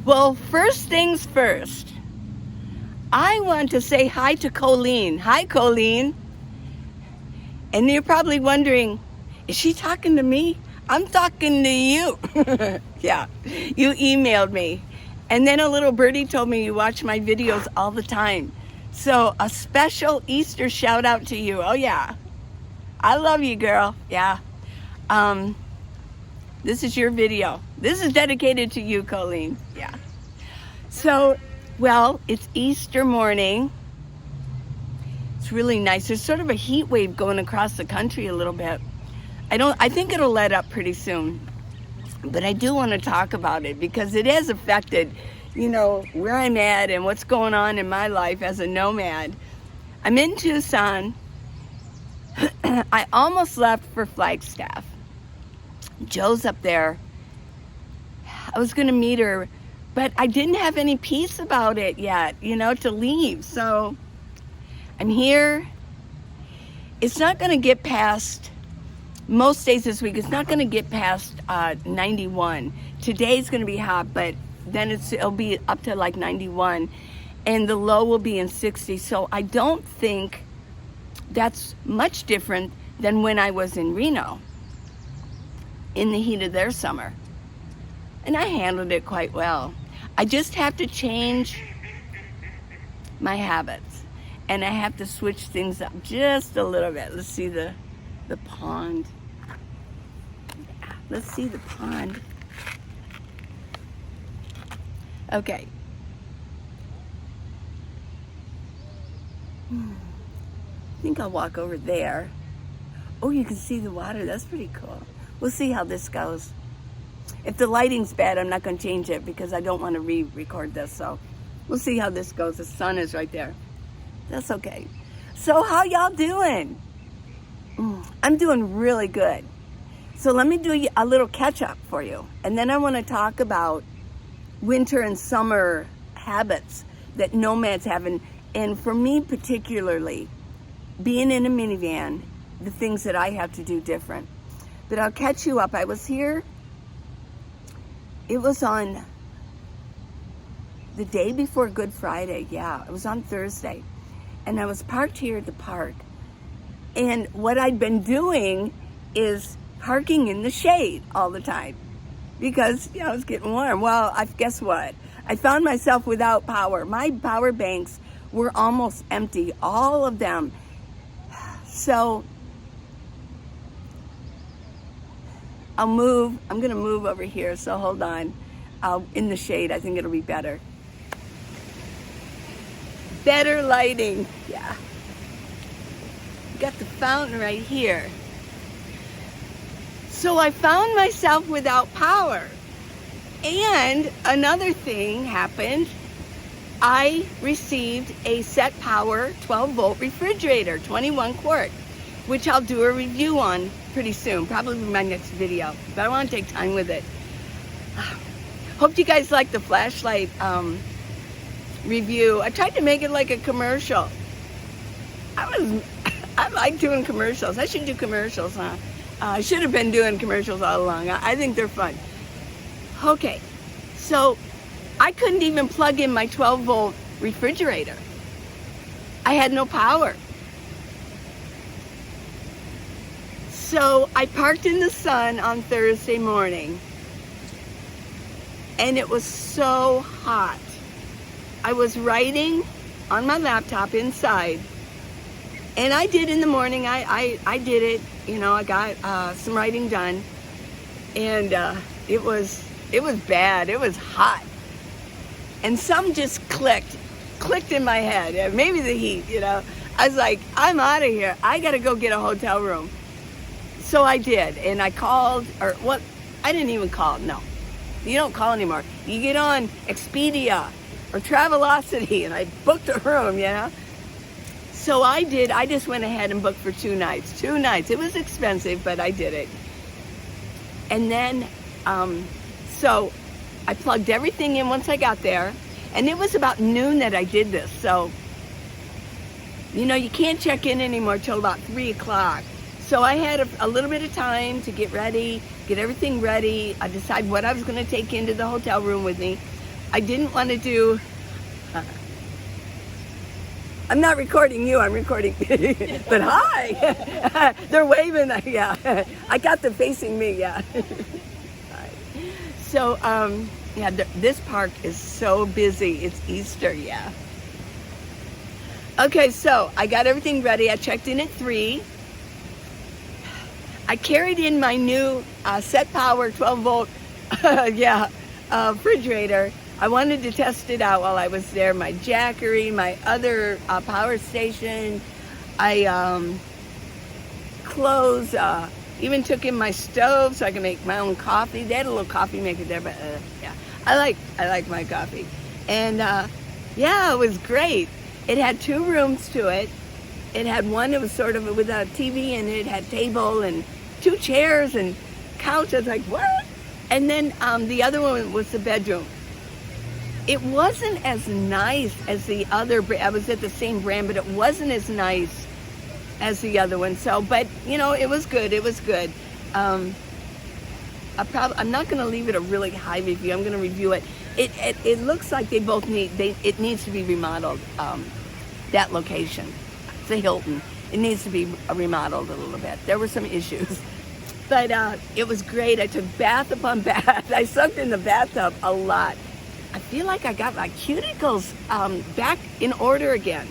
Well, first things first, I want to say hi to Colleen. Hi, Colleen. And you're probably wondering, is she talking to me? I'm talking to you. Yeah, you emailed me. And then a little birdie told me you watch my videos all the time. So a special Easter shout out to you. Oh yeah, I love you, girl. Yeah. This is your video. This is dedicated to you, Colleen. Yeah. So, well, it's Easter morning. It's really nice. There's sort of a heat wave going across the country a little bit. I think it'll let up pretty soon. But I do want to talk about it because it has affected, where I'm at and what's going on in my life as a nomad. I'm in Tucson. I almost left for Flagstaff. Joe's up there. I was going to meet her, but I didn't have any peace about it yet, to leave. So I'm here. It's not going to get past, most days this week, it's not going to get past 91. Today's going to be hot, but then it'll be up to like 91, and the low will be in 60. So I don't think that's much different than when I was in Reno in the heat of their summer. And I handled it quite well. I just have to change my habits, and I have to switch things up just a little bit. Let's see the pond. Let's see the pond. Okay. I think I'll walk over there. Oh, you can see the water. That's pretty cool. We'll see how this goes. If the lighting's bad, I'm not going to change it because I don't want to re-record this. So we'll see how this goes. The sun is right there. That's okay. So how y'all doing? I'm doing really good. So let me do a little catch-up for you. And then I want to talk about winter and summer habits that nomads have. And for me particularly, being in a minivan, the things that I have to do different. But I'll catch you up. I was here, it was on the day before Good Friday. Yeah, it was on Thursday. And I was parked here at the park. And what I'd been doing is parking in the shade all the time because, it was getting warm. Well, guess what? I found myself without power. My power banks were almost empty, all of them. So I'm going to move over here, so hold on. In the shade, I think it'll be better. Better lighting, yeah. Got the fountain right here. So I found myself without power. And another thing happened. I received a set power 12-volt refrigerator, 21 quart, which I'll do a review on pretty soon, probably in my next video, but I want to take time with it. Hope you guys like the flashlight review. I tried to make it like a commercial. I like doing commercials. I should do commercials, huh? I should have been doing commercials all along. I think they're fun. Okay, so I couldn't even plug in my 12-volt refrigerator. I had no power. So I parked in the sun on Thursday morning, and it was so hot. I was writing on my laptop inside, and I did in the morning. I did it. I got some writing done, and it was bad. It was hot, and some just clicked in my head. Maybe the heat. I was like, I'm out of here. I got to go get a hotel room. So I did, and I called, or what? I didn't even call. No, you don't call anymore. You get on Expedia or Travelocity, and I booked a room. So I did. I just went ahead and booked for 2 nights. 2 nights. It was expensive, but I did it. And then, so I plugged everything in once I got there, and it was about noon that I did this. So, you can't check in anymore till about 3 o'clock. So I had a little bit of time to get ready, get everything ready. I decided what I was going to take into the hotel room with me. I didn't want to do, I'm not recording you, I'm recording, but hi, they're waving, yeah, I got them facing me, yeah. So, yeah, this park is so busy, it's Easter, yeah. Okay, so I got everything ready, I checked in at 3. I carried in my new set power 12 volt, yeah, refrigerator. I wanted to test it out while I was there. My Jackery, my other power station. I clothes, even took in my stove so I can make my own coffee. They had a little coffee maker there, but yeah, I like my coffee. And yeah, it was great. It had 2 rooms to it. It had one that was sort of with a TV in it. It had table and 2 chairs and couch. I was like, what? And then the other one was the bedroom. It wasn't as nice as the other, I was at the same brand, but it wasn't as nice as the other one. So, but you know, it was good, it was good. I'm not gonna leave it a really high review, I'm gonna review it. It looks like they both it needs to be remodeled, that location. It's a Hilton, it needs to be remodeled a little bit. There were some issues, but it was great. I took bath upon bath. I soaked in the bathtub a lot. I feel like I got my cuticles back in order again,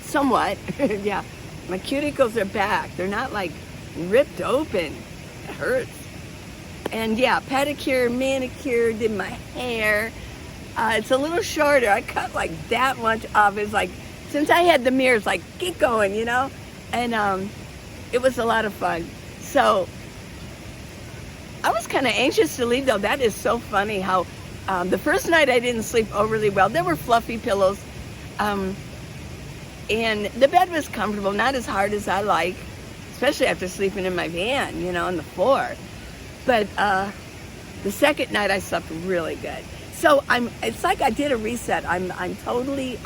somewhat. Yeah, my cuticles are back. They're not like ripped open. It hurts. And yeah, pedicure, manicure, did my hair. It's a little shorter. I cut like that much off. It's like, since I had the mirrors, like, get going, you know? And it was a lot of fun. So I was kind of anxious to leave, though. That is so funny how the first night I didn't sleep overly well. There were fluffy pillows, and the bed was comfortable, not as hard as I like, especially after sleeping in my van, you know, on the floor. But the second night I slept really good. So it's like I did a reset. I'm totally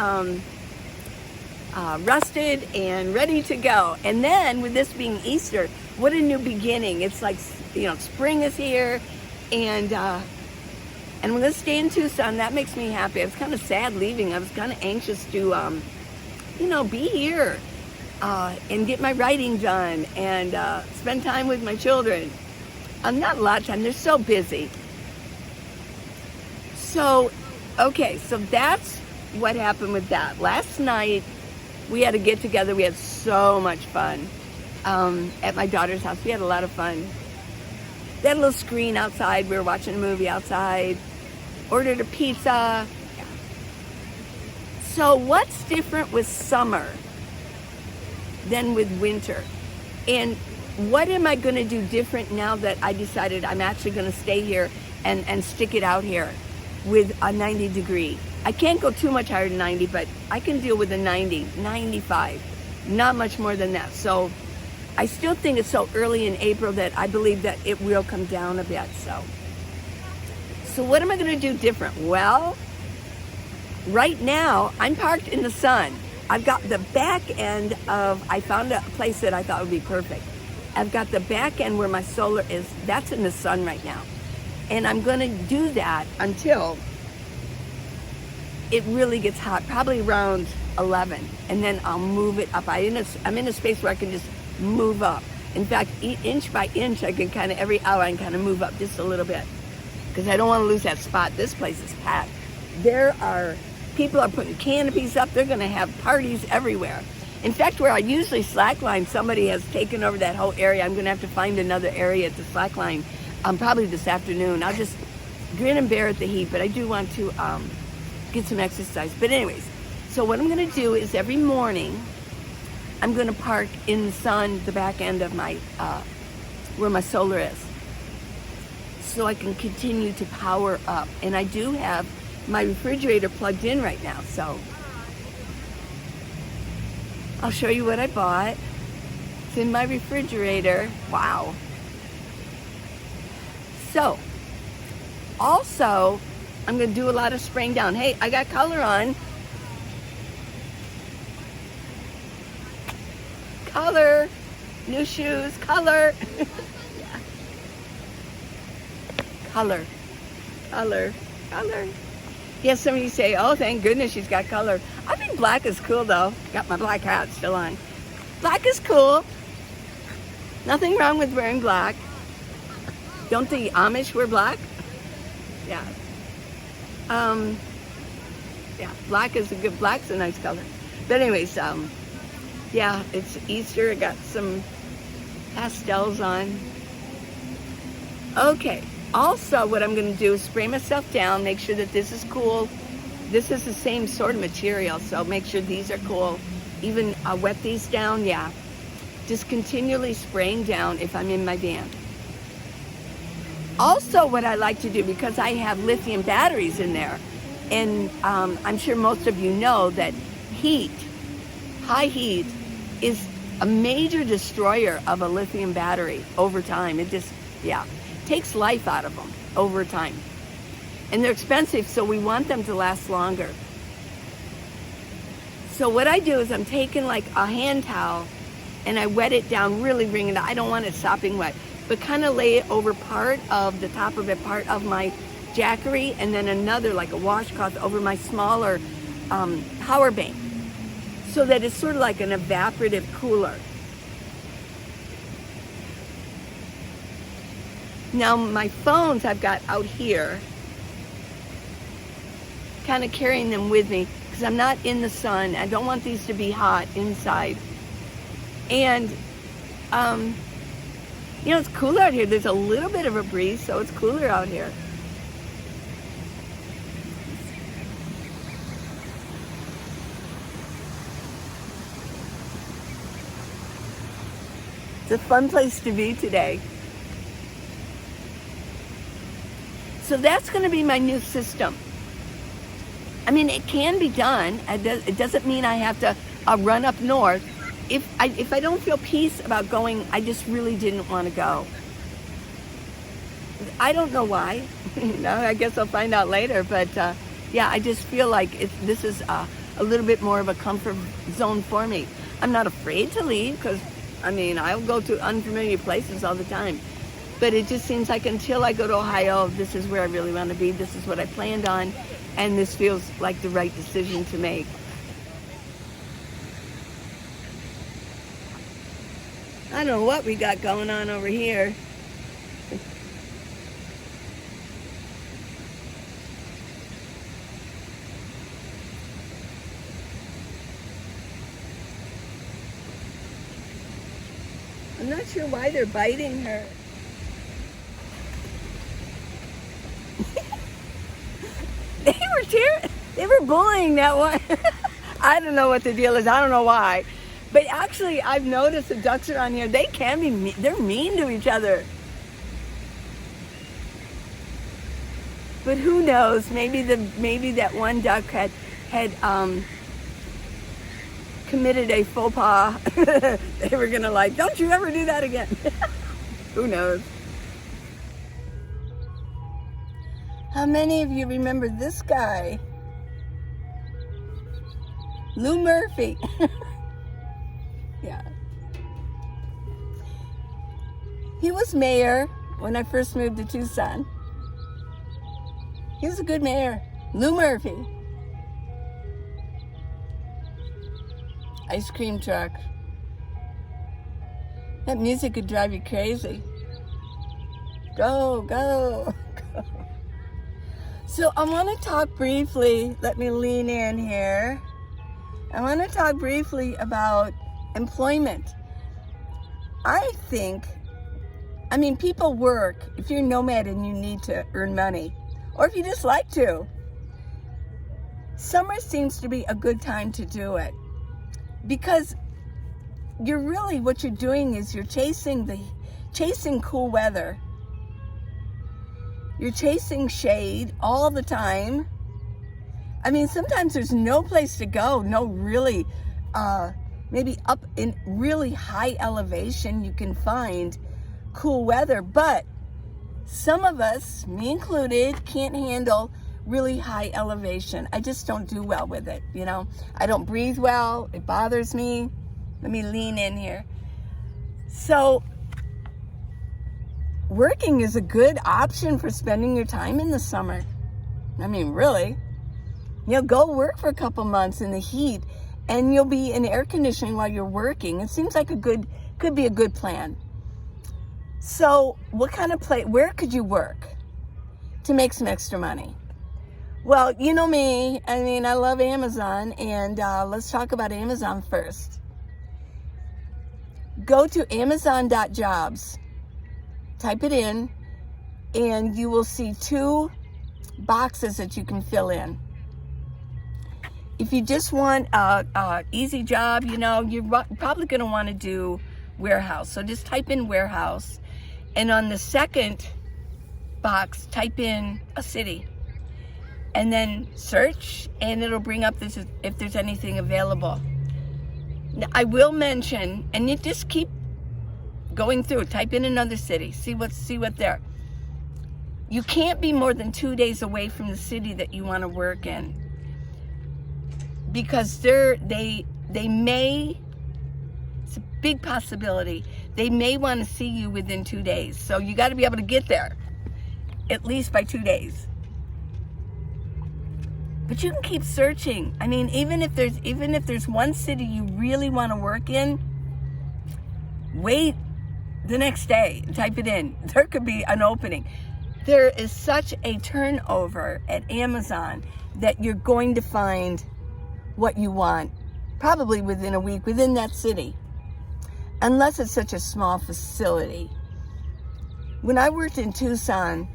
rested and ready to go. And then with this being Easter, what a new beginning. It's like, you know, spring is here, and we're gonna stay in Tucson. That makes me happy. I was kind of sad leaving. I was kind of anxious to, you know, be here and get my writing done and spend time with my children. Not a lot of time. They're so busy. So, okay, so that's what happened with that. Last night, we had a get together. We had so much fun at my daughter's house. We had a lot of fun. They had a little screen outside. We were watching a movie outside. Ordered a pizza. Yeah. So what's different with summer than with winter? And what am I going to do different now that I decided I'm actually going to stay here and stick it out here with a 90 degree? I can't go too much higher than 90, but I can deal with a 90, 95, not much more than that. So I still think it's so early in April that I believe that it will come down a bit. So what am I going to do different? Well, right now I'm parked in the sun. I've got the back end of, I found a place that I thought would be perfect. I've got the back end where my solar is, that's in the sun right now. And I'm going to do that until it really gets hot, probably around 11. And then I'll move it up. I'm in a space where I can just move up. In fact, inch by inch, I can kind of, every hour, I can kind of move up just a little bit. Because I don't want to lose that spot. This place is packed. People are putting canopies up. They're going to have parties everywhere. In fact, where I usually slackline, somebody has taken over that whole area. I'm going to have to find another area to slackline probably this afternoon. I'll just grin and bear at the heat, but I do want to get some exercise. But anyways, so what I'm going to do is every morning, I'm going to park in the sun, the back end of my, where my solar is, so I can continue to power up. And I do have my refrigerator plugged in right now, so I'll show you what I bought. It's in my refrigerator. Wow. So, also, I'm going to do a lot of spraying down. Hey, I got color on. Color. New shoes. Color. Yeah. Color. Color. Color. Yeah, some of you say, oh, thank goodness she's got color. I think black is cool, though. Got my black hat still on. Black is cool. Nothing wrong with wearing black. Don't the Amish wear black? Yeah. Yeah, black's a nice color. But anyways, yeah, it's Easter. I got some pastels on. Okay. Also, what I'm going to do is spray myself down, make sure that this is cool. This is the same sort of material, so make sure these are cool. Even wet these down, yeah. Just continually spraying down if I'm in my van. Also, what I like to do, because I have lithium batteries in there, and I'm sure most of you know that heat, high heat, is a major destroyer of a lithium battery over time. It just, yeah, takes life out of them over time. And they're expensive, so we want them to last longer. So what I do is I'm taking like a hand towel and I wet it down, really wring it out. I don't want it sopping wet, but kind of lay it over part of the top of it, part of my jackery, and then another, like a washcloth, over my smaller power bank, so that it's sort of like an evaporative cooler. Now my phones I've got out here, kind of carrying them with me because I'm not in the sun. I don't want these to be hot inside. And you know, it's cooler out here. There's a little bit of a breeze, so it's cooler out here. It's a fun place to be today. So that's going to be my new system. I mean, it can be done. It doesn't mean I have to run up north. If I don't feel peace about going, I just really didn't want to go. I don't know why. You know, I guess I'll find out later. But yeah, I just feel like this is a little bit more of a comfort zone for me. I'm not afraid to leave because, I mean, I'll go to unfamiliar places all the time. But it just seems like until I go to Ohio, this is where I really want to be. This is what I planned on. And this feels like the right decision to make. I don't know what we got going on over here. I'm not sure why they're biting her. They were bullying that one. I don't know what the deal is. I don't know why. But actually, I've noticed the ducks around here, they can be mean. They're mean to each other. But who knows? Maybe that one duck had committed a faux pas. They were gonna like, don't you ever do that again. Who knows? How many of you remember this guy? Lou Murphy. Yeah. He was mayor when I first moved to Tucson. He was a good mayor. Lou Murphy. Ice cream truck. That music could drive you crazy. Go, go, go. So I want to talk briefly, let me lean in here. I want to talk briefly about employment. I think, I mean, people work. If you're a nomad and you need to earn money, or if you just like to, summer seems to be a good time to do it. Because you're really, what you're doing is you're chasing cool weather. You're chasing shade all the time. I mean, sometimes there's no place to go, no really, maybe up in really high elevation you can find cool weather, but some of us, me included, can't handle really high elevation. I just don't do well with it, you know. I don't breathe well, it bothers me. Let me lean in here. So, working is a good option for spending your time in the summer. I mean, really. go work for a couple months in the heat, and you'll be in air conditioning while you're working. It seems like could be a good plan. So what kind of where could you work to make some extra money? Well, you know me, I mean, I love Amazon, and let's talk about Amazon first. Go to Amazon.jobs, type it in, and you will see 2 boxes that you can fill in. If you just want a easy job, you're probably going to want to do warehouse. So just type in warehouse, and on the second box, type in a city, and then search, and it'll bring up this if there's anything available. Now, I will mention, and you just keep going through, type in another city, see what there. You can't be more than 2 days away from the city that you want to work in, because they may, it's a big possibility, they may want to see you within 2 days. So you got to be able to get there at least by 2 days. But you can keep searching. I mean, even if there's one city you really want to work in, wait the next day and type it in. There could be an opening. There is such a turnover at Amazon that you're going to find what you want probably within a week, within that city, unless it's such a small facility. When I worked in Tucson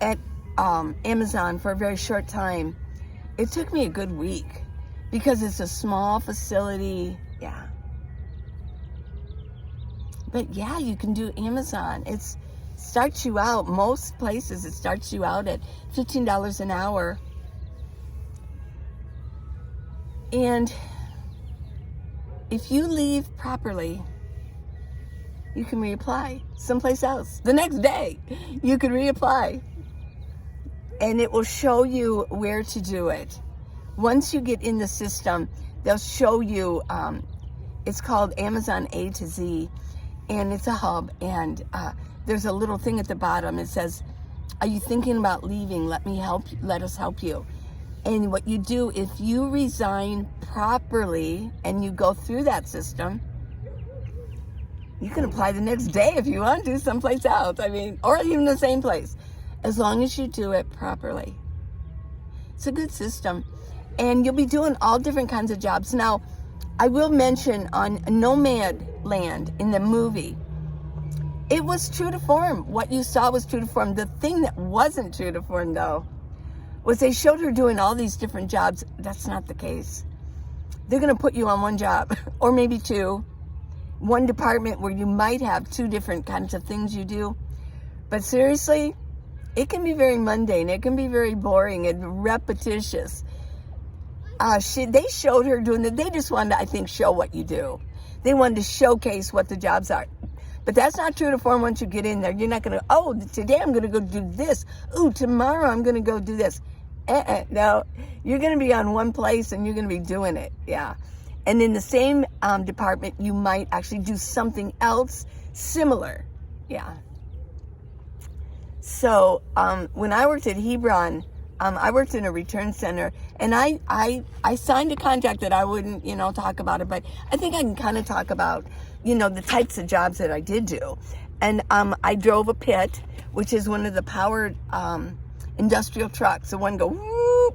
at Amazon for a very short time, it took me a good week because it's a small facility. Yeah. But yeah, you can do Amazon. It starts you out, most places, it starts you out at $15 an hour. And if you leave properly, you can reapply someplace else. The next day, you can reapply. And it will show you where to do it. Once you get in the system, they'll show you, it's called Amazon A to Z, and it's a hub, and there's a little thing at the bottom. It says, are you thinking about leaving? Let us help you. And what you do, if you resign properly and you go through that system, you can apply the next day if you want to someplace else. I mean, or even the same place, as long as you do it properly. It's a good system. And you'll be doing all different kinds of jobs. Now, I will mention on Nomad Land in the movie, it was true to form. What you saw was true to form. The thing that wasn't true to form, though, was they showed her doing all these different jobs. That's not the case. They're going to put you on one job, or maybe 2. One department where you might have 2 different kinds of things you do. But seriously, it can be very mundane. It can be very boring and repetitious. They showed her doing that. They just wanted to, I think, show what you do. They wanted to showcase what the jobs are. But that's not true to form once you get in there. You're not going to, oh, today I'm going to go do this. Ooh, tomorrow I'm going to go do this. No, you're going to be on one place and you're going to be doing it. Yeah. And in the same department, you might actually do something else similar. Yeah. So when I worked at Hebron, I worked in a return center, and I signed a contract that I wouldn't, talk about it, but I think I can kind of talk about, the types of jobs that I did do. And I drove a pit, which is one of the powered industrial trucks. The one goes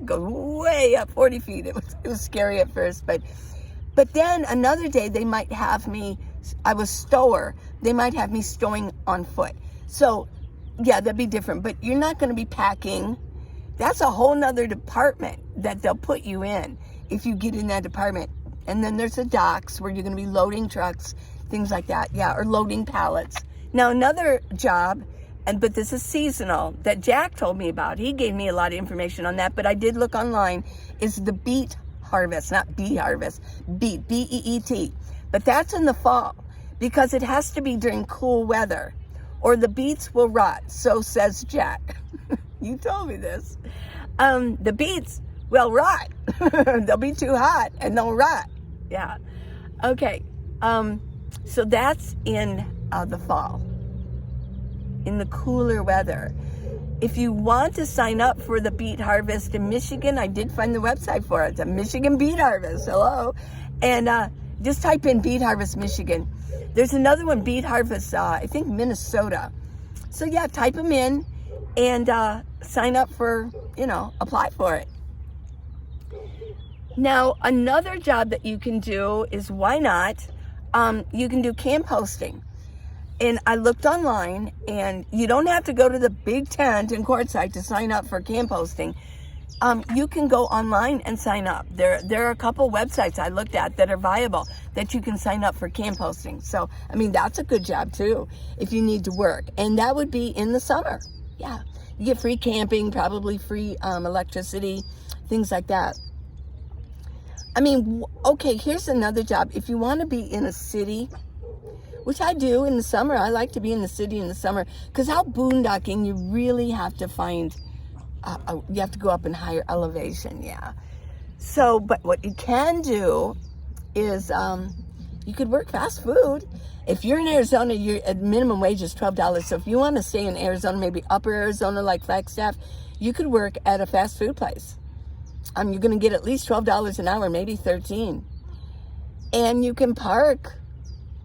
way up 40 feet. It was scary at first, but then another day they might have me, I was stower, they might have me stowing on foot. So yeah, that'd be different, but you're not going to be packing. That's a whole nother department that they'll put you in if you get in that department. And then there's the docks where you're going to be loading trucks, things like that. Yeah, or loading pallets. Now another job, but this is seasonal, that Jack told me about. He gave me a lot of information on that, but I did look online, is the beet harvest, not bee harvest, beet, B-E-E-T. But that's in the fall because it has to be during cool weather or the beets will rot, so says Jack. You told me this. The beets will rot. They'll be too hot and they'll rot. Yeah. Okay. So that's in the fall, in the cooler weather. if you want to sign up for the beet harvest in Michigan, I did find the website for it. The Michigan Beet Harvest. Hello. And just type in Beet Harvest Michigan. There's another one, Beet Harvest, I think Minnesota. So yeah, type them in and sign up for, apply for it. Now, another job that you can do is, why not, you can do camp hosting. And I looked online, and you don't have to go to the big tent in Quartzsite to sign up for camp hosting. You can go online and sign up. There are a couple websites I looked at that are viable that you can sign up for camp hosting. So, I mean, that's a good job too if you need to work. And that would be in the summer. Yeah. You get free camping, probably free electricity, things like that. I mean, okay, here's another job. If you want to be in a city, which I do in the summer, I like to be in the city in the summer, because out boondocking, you really have to find, you have to go up in higher elevation, yeah. So, but what you can do is you could work fast food. If you're in Arizona, your minimum wage is $12. So if you want to stay in Arizona, maybe upper Arizona like Flagstaff, you could work at a fast food place. You're going to get at least $12 an hour, maybe $13. And you can park.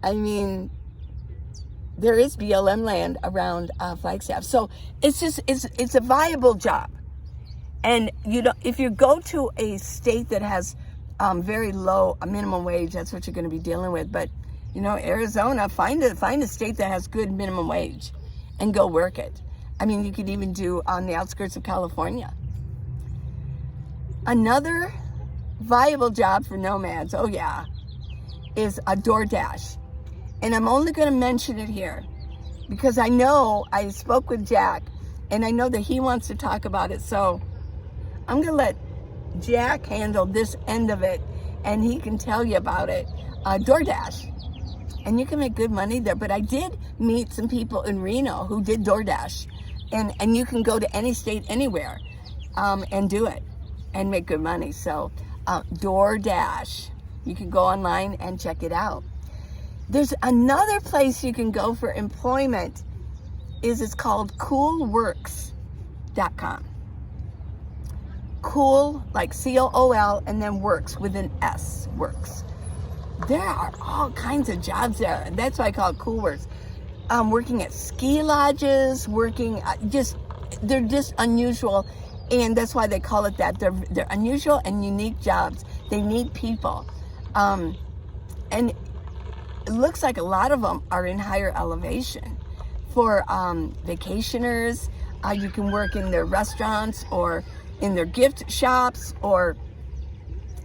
I mean, there is BLM land around Flagstaff. So it's a viable job. And if you go to a state that has very low minimum wage, that's what you're going to be dealing with. But, Arizona, find a state that has good minimum wage and go work it. I mean, you could even do on the outskirts of California. Another viable job for nomads, oh yeah, is a DoorDash. And I'm only going to mention it here because I know I spoke with Jack and I know that he wants to talk about it. So I'm going to let Jack handle this end of it and he can tell you about it. DoorDash. And you can make good money there. But I did meet some people in Reno who did DoorDash. And you can go to any state, anywhere, and do it and make good money. So DoorDash. You can go online and check it out. There's another place you can go for employment. It's called coolworks.com. Cool, like COOL, and then works with an S, works. There are all kinds of jobs there, and that's why I call it Cool Works. Working at ski lodges, they're just unusual, and that's why they call it that. They're unusual and unique jobs. They need people, and it looks like a lot of them are in higher elevation. For vacationers, you can work in their restaurants or in their gift shops or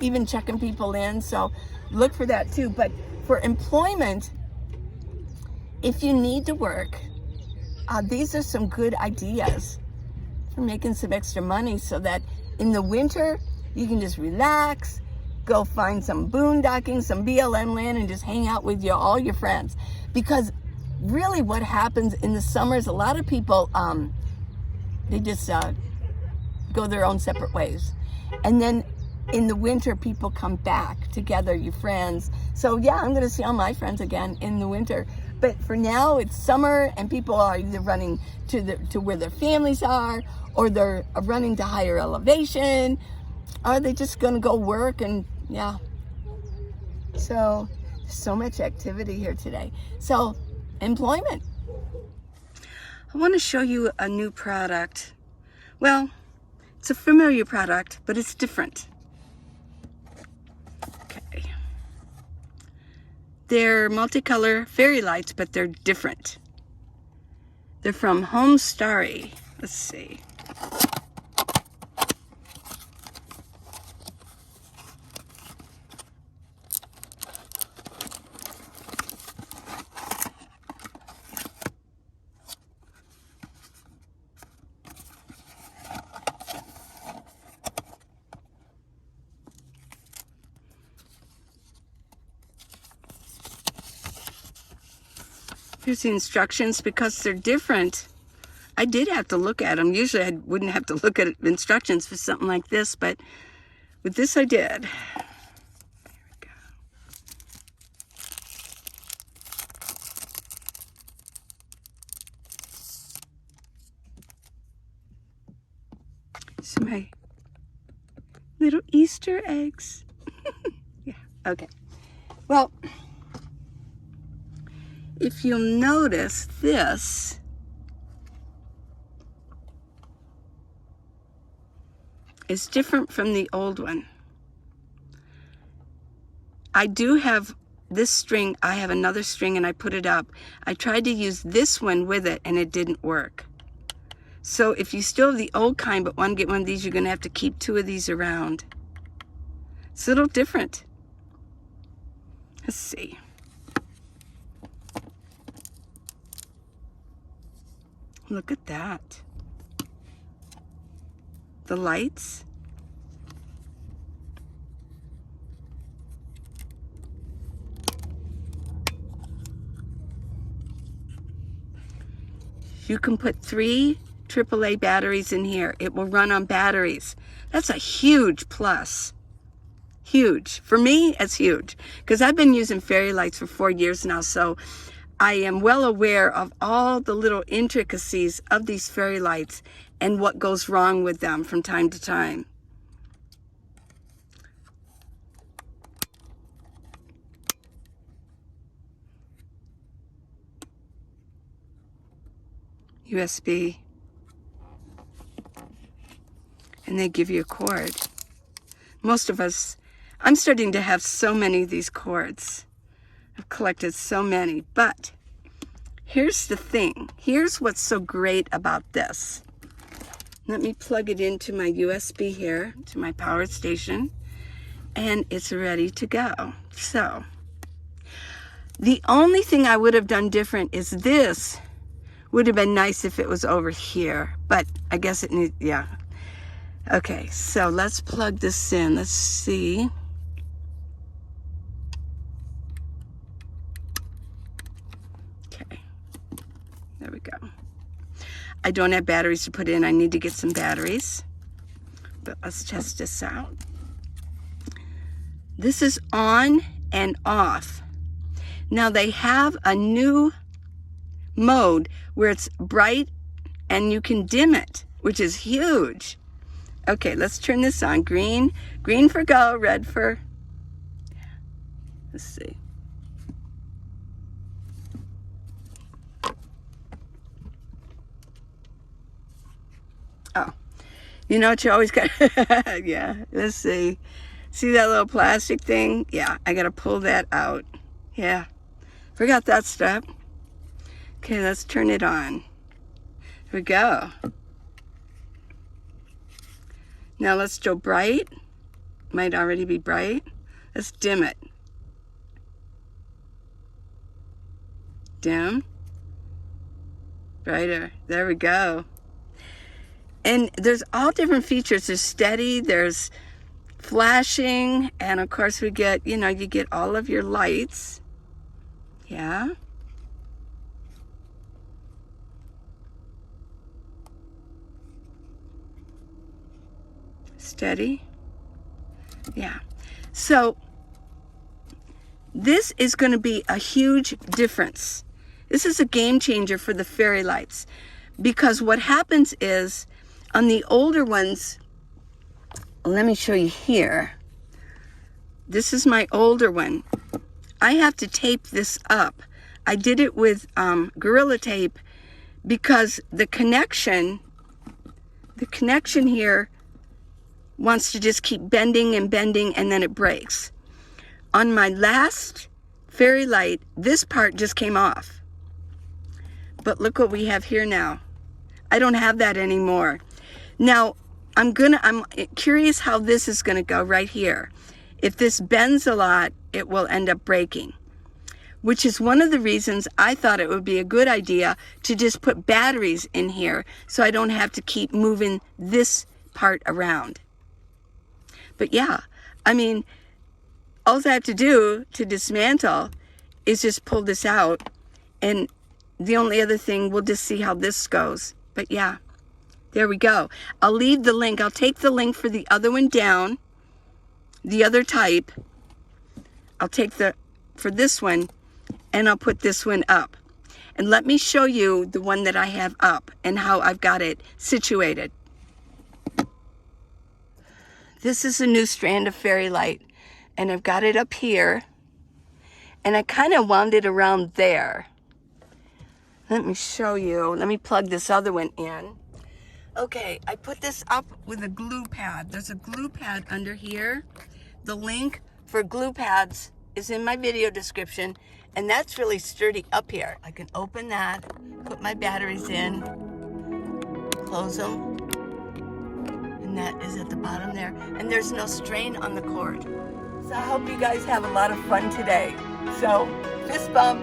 even checking people in. So look for that too. But for employment, if you need to work, these are some good ideas for making some extra money so that in the winter, you can just relax, go find some boondocking, some BLM land, and just hang out with all your friends. Because really what happens in the summers, a lot of people, they just go their own separate ways. And then in the winter, people come back together, your friends. So yeah, I'm going to see all my friends again in the winter. But for now, it's summer, and people are either running to where their families are, or they're running to higher elevation, or they're just going to go work. And yeah, so much activity here today. So employment. I want to show you a new product. Well, it's a familiar product, but it's different. Okay. They're multicolor fairy lights, but they're different. They're from Home Starry. Let's see. Here's the instructions. Because they're different, I did have to look at them. Usually I wouldn't have to look at instructions for something like this, but with this I did. Here we go. Here's my little Easter eggs. Yeah, okay. Well, if you'll notice, this is different from the old one. I do have this string, I have another string and I put it up. I tried to use this one with it and it didn't work. So if you still have the old kind but want to get one of these, you're going to have to keep 2 of these around. It's a little different. Let's see. Look at that. The lights. You can put 3 AAA batteries in here. It will run on batteries. That's a huge plus. Huge. For me, it's huge. Because I've been using fairy lights for 4 years now, so I am well aware of all the little intricacies of these fairy lights and what goes wrong with them from time to time. USB. And they give you a cord. Most of us, I'm starting to have so many of these cords. I've collected so many, but here's the thing. Here's what's so great about this. Let me plug it into my USB here, to my power station, and it's ready to go. So, the only thing I would have done different is this would have been nice if it was over here, but I guess it needs, yeah. Okay, so let's plug this in. Let's see. Okay, there we go. I don't have batteries to put in. I need to get some batteries, but let's test this out. This is on and off. Now they have a new mode where it's bright and you can dim it, which is huge. Okay, let's turn this on. Green for go, red for, let's see. Oh, you know what you always got, yeah, let's see. See that little plastic thing? Yeah, I gotta pull that out. Yeah, forgot that step. Okay, let's turn it on. Here we go. Now let's go bright. Might already be bright. Let's dim it. Dim. Brighter. There we go. And there's all different features. There's steady, there's flashing, and of course we get, you know, you get all of your lights. Yeah. Steady. Yeah. So this is going to be a huge difference. This is a game changer for the fairy lights, because what happens is on the older ones, let me show you here. This is my older one. I have to tape this up. I did it with Gorilla Tape because the connection here wants to just keep bending and bending, and then it breaks. On my last fairy light, this part just came off. But look what we have here now. I don't have that anymore. Now, I'm curious how this is gonna go right here. If this bends a lot, it will end up breaking, which is one of the reasons I thought it would be a good idea to just put batteries in here so I don't have to keep moving this part around. But yeah, I mean, all I have to do to dismantle is just pull this out, and the only other thing, we'll just see how this goes. But yeah, there we go. I'll leave the link. I'll take the link for the other one down, the other type. I'll take for this one, and I'll put this one up. And let me show you the one that I have up and how I've got it situated. This is a new strand of fairy light, and I've got it up here, and I kind of wound it around there. Let me show you. Let me plug this other one in. Okay, I put this up with a glue pad. There's a glue pad under here. The link for glue pads is in my video description, and that's really sturdy up here. I can open that, put my batteries in, close them, and that is at the bottom there. And there's no strain on the cord. So I hope you guys have a lot of fun today. So, fist bump.